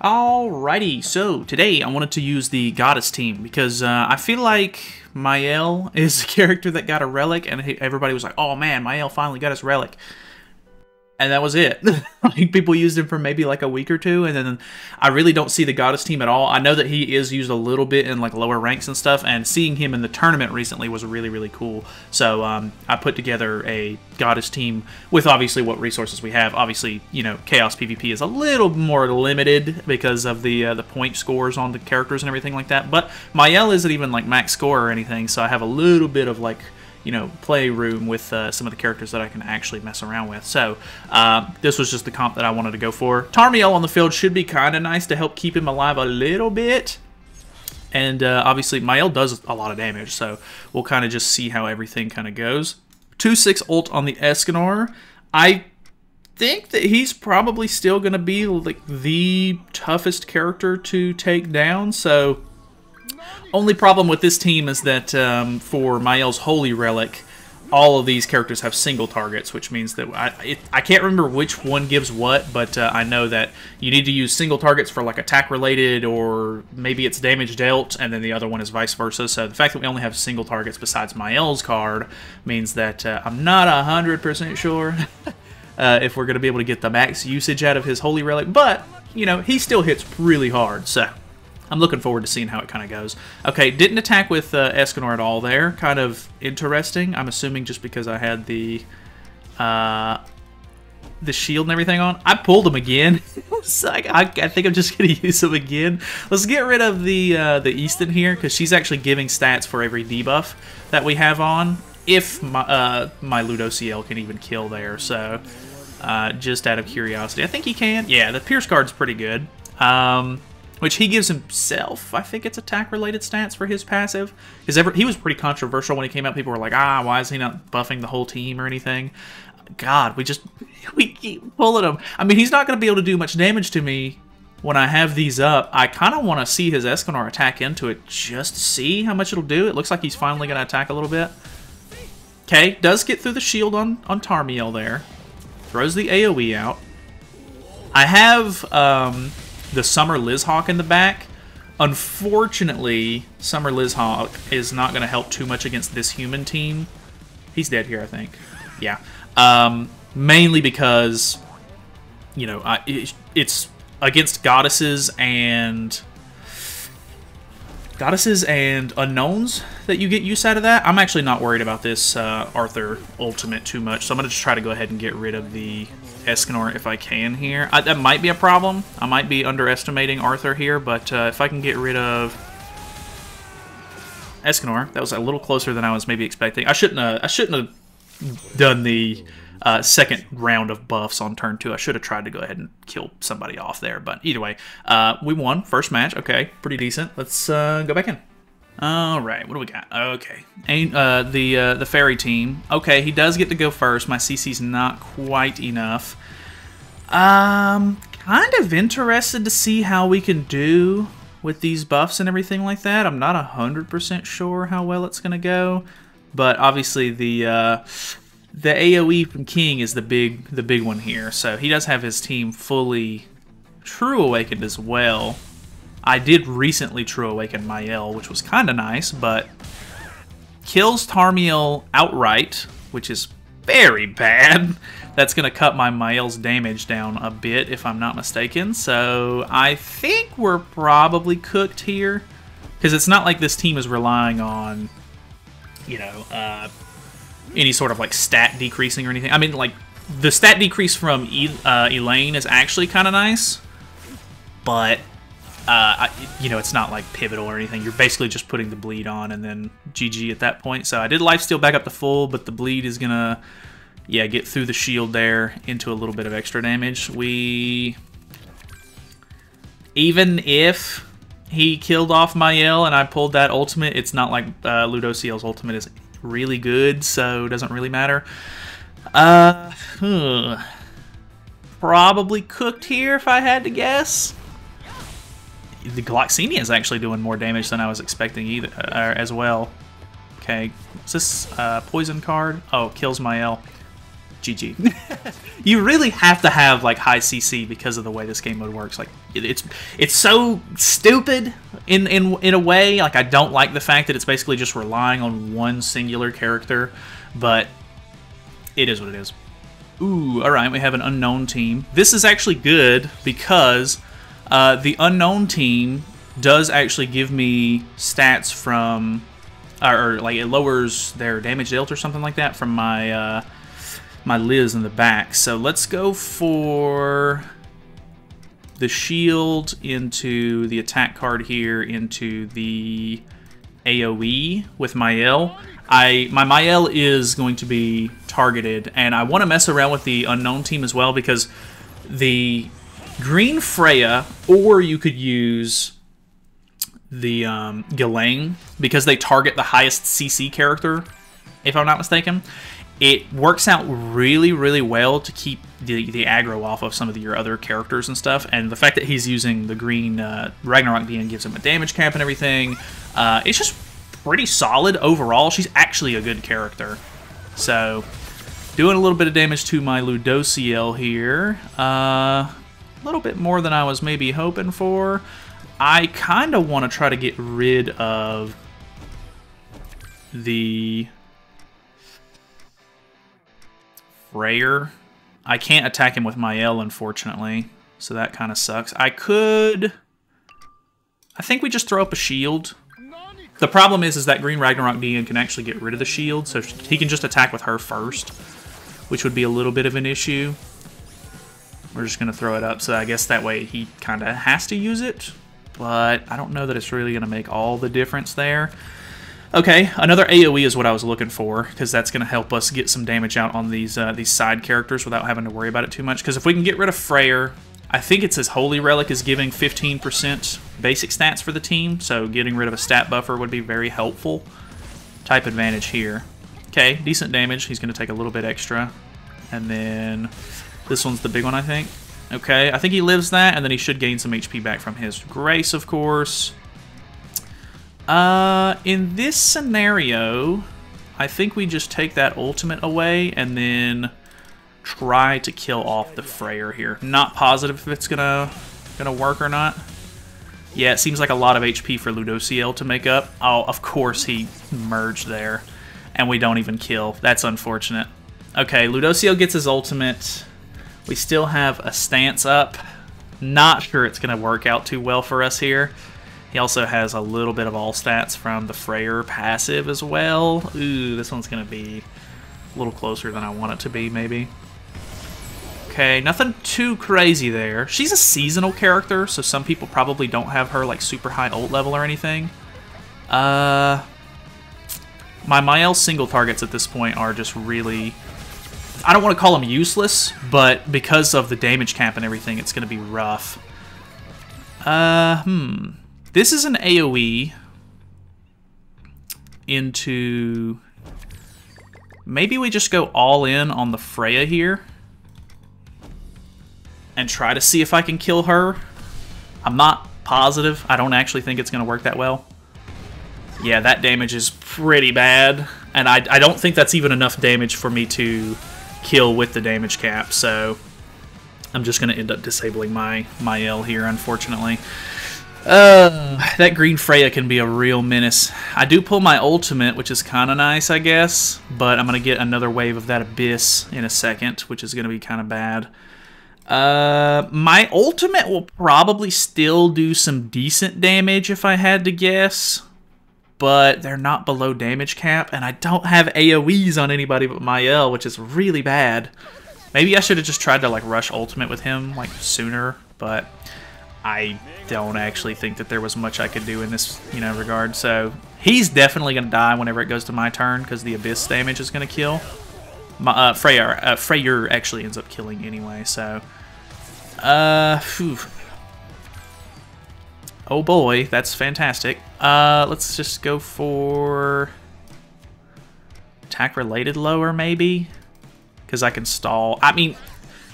Alrighty, so today I wanted to use the Goddess team because I feel like Mael is a character that got a relic and everybody was like, oh man, Mael finally got his relic. And that was it. Like, people used him for maybe like a week or two, and then I really don't see the Goddess team at all. I know that he is used a little bit in like lower ranks and stuff, and seeing him in the tournament recently was really, really cool. So I put together a Goddess team with obviously what resources we have. Obviously, you know, Chaos PvP is a little more limited because of the point scores on the characters and everything like that. But Mael isn't even like max score or anything, so I have a little bit of like, you know, play room with some of the characters that I can actually mess around with. So this was just the comp that I wanted to go for. Tarmiel on the field should be kind of nice to help keep him alive a little bit. And obviously Mael does a lot of damage, so we'll kind of just see how everything kind of goes. 2/6 ult on the Escanor. I think that he's probably still going to be like the toughest character to take down, so only problem with this team is that for Mael's Holy Relic, all of these characters have single targets, which means that I can't remember which one gives what, but I know that you need to use single targets for like attack related, or maybe it's damage dealt, and then the other one is vice versa. So the fact that we only have single targets besides Mael's card means that I'm not 100% sure if we're going to be able to get the max usage out of his Holy Relic, but, you know, he still hits really hard, so I'm looking forward to seeing how it kind of goes. Okay, didn't attack with Escanor at all there. Kind of interesting. I'm assuming just because I had the shield and everything on. I pulled him again. It's like, I think I'm just going to use him again. Let's get rid of the Easton here, because she's actually giving stats for every debuff that we have on, if my Ludo CL can even kill there. So just out of curiosity. I think he can. Yeah, the Pierce card's pretty good. Which he gives himself. I think it's attack-related stats for his passive. Because he was pretty controversial when he came out. People were like, why is he not buffing the whole team or anything? God, we keep pulling him. I mean, he's not going to be able to do much damage to me when I have these up. I kind of want to see his Escanor attack into it just to see how much it'll do. It looks like he's finally going to attack a little bit. Okay, does get through the shield on Tarmiel there. Throws the AoE out. I have the Summer Lizhawk in the back. Unfortunately, Summer Lizhawk is not going to help too much against this human team. He's dead here, I think. Yeah. Mainly because, you know, it's against goddesses and unknowns that you get use out of that. I'm actually not worried about this Arthur ultimate too much, so I'm going to just try to go ahead and get rid of the Escanor if I can here. That might be a problem. I might be underestimating Arthur here, but if I can get rid of Escanor, that was a little closer than I was maybe expecting. I shouldn't have done the second round of buffs on turn 2. I should have tried to go ahead and kill somebody off there, but either way, we won first match. Okay, pretty decent. Let's go back in. All right, what do we got? Okay, the fairy team. Okay, he does get to go first. My CC's not quite enough. Kind of interested to see how we can do with these buffs and everything like that. I'm not 100% sure how well it's gonna go, but obviously the AoE from King is the big one here. So he does have his team fully True Awakened as well. I did recently True Awaken Mael, which was kind of nice, but kills Tarmiel outright, which is very bad. That's going to cut my Mael's damage down a bit, if I'm not mistaken. So I think we're probably cooked here, because it's not like this team is relying on, you know, any sort of like stat decreasing or anything. I mean, like, the stat decrease from Elaine is actually kind of nice, but you know, it's not like pivotal or anything. You're basically just putting the bleed on and then GG at that point. So I did lifesteal back up to full, but the bleed is gonna, yeah, get through the shield there into a little bit of extra damage. Even if he killed off Mael and I pulled that ultimate, it's not like Ludo CL's ultimate is really good, so it doesn't really matter. Probably cooked here if I had to guess. The Gloxemia is actually doing more damage than I was expecting either, as well. Okay, is this poison card? Oh, kills Mael. GG. You really have to have like high CC because of the way this game mode works. Like it's so stupid in a way. Like I don't like the fact that it's basically just relying on one singular character, but it is what it is. Ooh, all right, we have an unknown team. This is actually good because the unknown team does actually give me stats from, or like it lowers their damage dealt or something like that from my my Liz in the back. So let's go for the shield into the attack card here into the AoE with Mael. My Mael is going to be targeted, and I want to mess around with the unknown team as well because the green Freya, or you could use the Ghislaine, because they target the highest CC character, if I'm not mistaken. It works out really, really well to keep the aggro off of some of your other characters and stuff, and the fact that he's using the green Ragnarok DN gives him a damage cap and everything. It's just pretty solid overall. She's actually a good character. So, doing a little bit of damage to my Ludociel here. A little bit more than I was maybe hoping for. I kind of want to try to get rid of the Freyr. I can't attack him with Mael, unfortunately, so that kind of sucks. I think we just throw up a shield. The problem is that green Ragnarok DN can actually get rid of the shield, so he can just attack with her first, which would be a little bit of an issue. We're just going to throw it up, so I guess that way he kind of has to use it, but I don't know that it's really going to make all the difference there. Okay, another AoE is what I was looking for, because that's going to help us get some damage out on these side characters without having to worry about it too much. Because if we can get rid of Freyr, I think it's his Holy Relic is giving 15% basic stats for the team, so getting rid of a stat buffer would be very helpful. Type advantage here. Okay, decent damage. He's going to take a little bit extra. And then this one's the big one, I think. Okay, I think he lives that, and then he should gain some HP back from his Grace, of course. In this scenario, I think we just take that ultimate away and then try to kill off the Freyr here. Not positive if it's gonna work or not. Yeah, it seems like a lot of HP for Ludociel to make up. Oh, of course he merged there, and we don't even kill. That's unfortunate. Okay, Ludociel gets his ultimate. We still have a stance up. Not sure it's gonna work out too well for us here. He also has a little bit of all stats from the Freyr passive as well. Ooh, this one's going to be a little closer than I want it to be, maybe. Okay, nothing too crazy there. She's a seasonal character, so some people probably don't have her like super high ult level or anything. My Mael single targets at this point are just really... I don't want to call them useless, but because of the damage cap and everything, it's going to be rough. This is an AoE into... Maybe we just go all in on the Freya here and try to see if I can kill her. I'm not positive. I don't actually think it's going to work that well. Yeah, that damage is pretty bad, and I don't think that's even enough damage for me to kill with the damage cap, so I'm just going to end up disabling my Mael here, unfortunately. That green Freya can be a real menace. I do pull my ultimate, which is kind of nice, I guess, but I'm going to get another wave of that Abyss in a second, which is going to be kind of bad. My ultimate will probably still do some decent damage if I had to guess, but they're not below damage cap, and I don't have AoEs on anybody but Mael, which is really bad. Maybe I should have just tried to like rush ultimate with him like sooner, but I don't actually think that there was much I could do in this, regard. So he's definitely going to die whenever it goes to my turn because the Abyss damage is going to kill. Freyr actually ends up killing anyway. So, oh boy, that's fantastic. Let's just go for attack related lower maybe, because I can stall. I mean,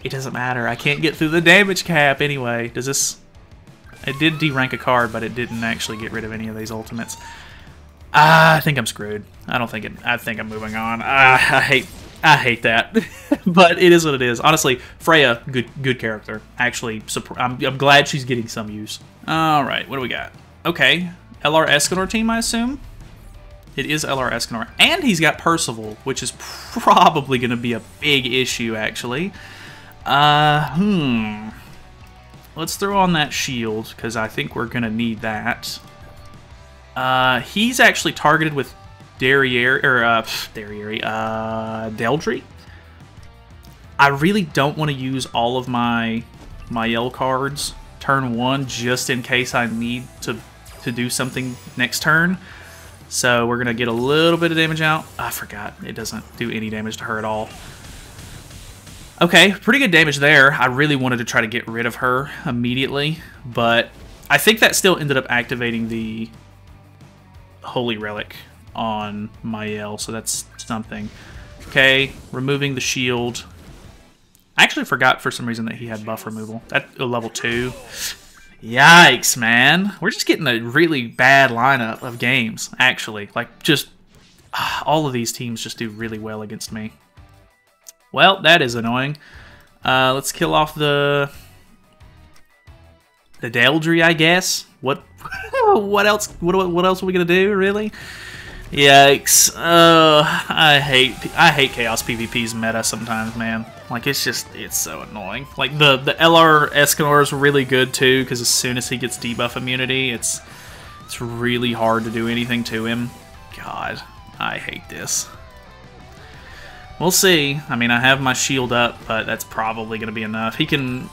it doesn't matter. I can't get through the damage cap anyway. Does this? It did derank a card, but it didn't actually get rid of any of these ultimates. I think I'm screwed. I think I'm moving on. I I hate that, but it is what it is. Honestly, Freya, good character. Actually, I'm glad she's getting some use. All right, what do we got? Okay, LR Escanor team, I assume. It is LR Escanor, and he's got Percival, which is probably going to be a big issue, actually. Let's throw on that shield, because I think we're going to need that. He's actually targeted with Deldry. I really don't want to use all of my Mael cards turn 1 just in case I need to do something next turn. So we're going to get a little bit of damage out. I forgot. It doesn't do any damage to her at all. Okay, pretty good damage there. I really wanted to try to get rid of her immediately, but I think that still ended up activating the Holy Relic on Mael, so that's something. Okay, removing the shield. I actually forgot for some reason that he had buff removal. At level 2. Yikes, man. We're just getting a really bad lineup of games, actually. Like, just all of these teams just do really well against me. Well, that is annoying. Let's kill off the Deldry, I guess. What else? What else are we gonna do? Really? Yikes! I hate Chaos PvP's meta sometimes, man. Like it's so annoying. Like the LR Escanor is really good too, because as soon as he gets debuff immunity, it's really hard to do anything to him. God, I hate this. We'll see. I mean, I have my shield up, but that's probably going to be enough. He can...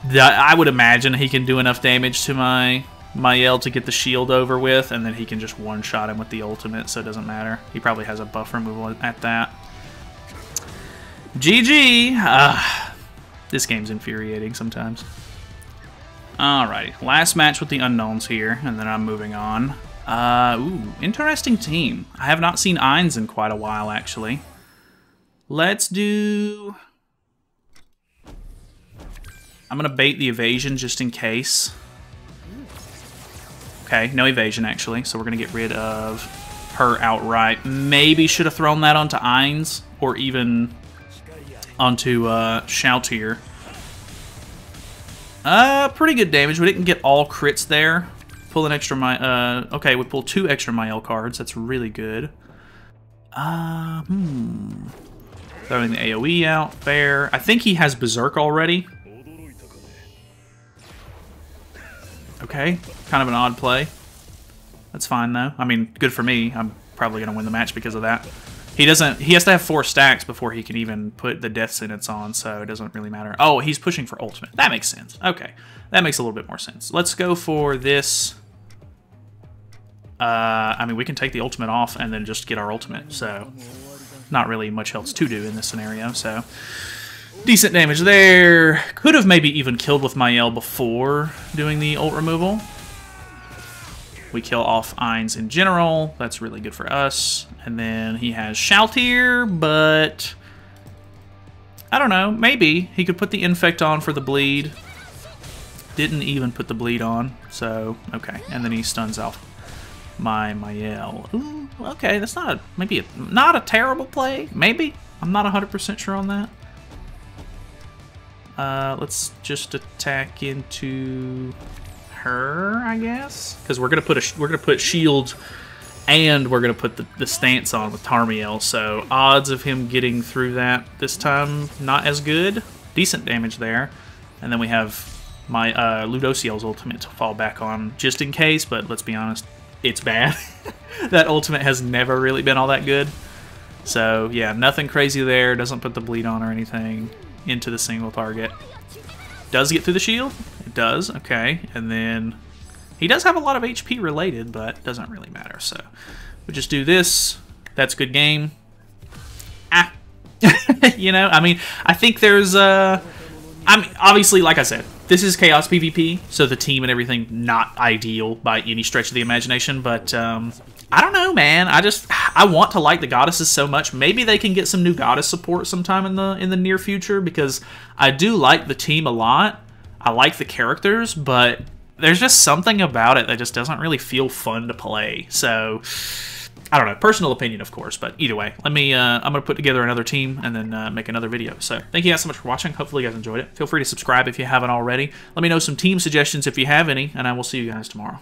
I would imagine he can do enough damage to my Mael to get the shield over with, and then he can just one-shot him with the ultimate, so it doesn't matter. He probably has a buff removal at that. GG! This game's infuriating sometimes. Alrighty, last match with the unknowns here, and then I'm moving on. Ooh, interesting team. I have not seen Ainz in quite a while, actually. Let's do... I'm going to bait the evasion just in case. Okay, no evasion actually, so we're going to get rid of her outright. Maybe should have thrown that onto Ainz, or even onto Shoutier. Pretty good damage. We didn't get all crits there. Pull an extra okay, we pull 2 extra Mael cards. That's really good. Throwing the AoE out, fair. I think he has Berserk already. Okay, kind of an odd play. That's fine though. I mean, good for me. I'm probably gonna win the match because of that. He has to have 4 stacks before he can even put the death sentence on, so it doesn't really matter. Oh, he's pushing for ultimate. That makes sense. Okay, that makes a little bit more sense. Let's go for this. I mean, we can take the ultimate off and then just get our ultimate, so not really much else to do in this scenario, so decent damage there. Could have maybe even killed with Mael before doing the ult removal. We kill off Ainz in general. That's really good for us. And then he has Shoutier, but I don't know. Maybe he could put the infect on for the bleed. Didn't even put the bleed on, so okay. And then he stuns off my Mael. Ooh, okay, that's not not a terrible play. Maybe. I'm not 100% sure on that. Let's just attack into her, I guess, because we're gonna put shield, and we're gonna put the stance on with Tarmiel. So odds of him getting through that this time not as good. Decent damage there, and then we have my Ludociel's ultimate to fall back on just in case. But let's be honest, it's bad. That ultimate has never really been all that good. So yeah, nothing crazy there. Doesn't put the bleed on or anything into the single target. Does get through the shield? It does, okay. And then he does have a lot of HP related, but doesn't really matter. So we just do this. That's good game. Ah. You know, I mean, I think there's I mean, obviously, like I said, this is Chaos PvP, so the team and everything not ideal by any stretch of the imagination, but I don't know, man. I want to like the goddesses so much. Maybe they can get some new goddess support sometime in the near future, because I do like the team a lot. I like the characters, but there's just something about it that just doesn't really feel fun to play. So I don't know, personal opinion, of course, but either way, let me, I'm going to put together another team and then make another video. So thank you guys so much for watching. Hopefully you guys enjoyed it. Feel free to subscribe if you haven't already. Let me know some team suggestions if you have any, and I will see you guys tomorrow.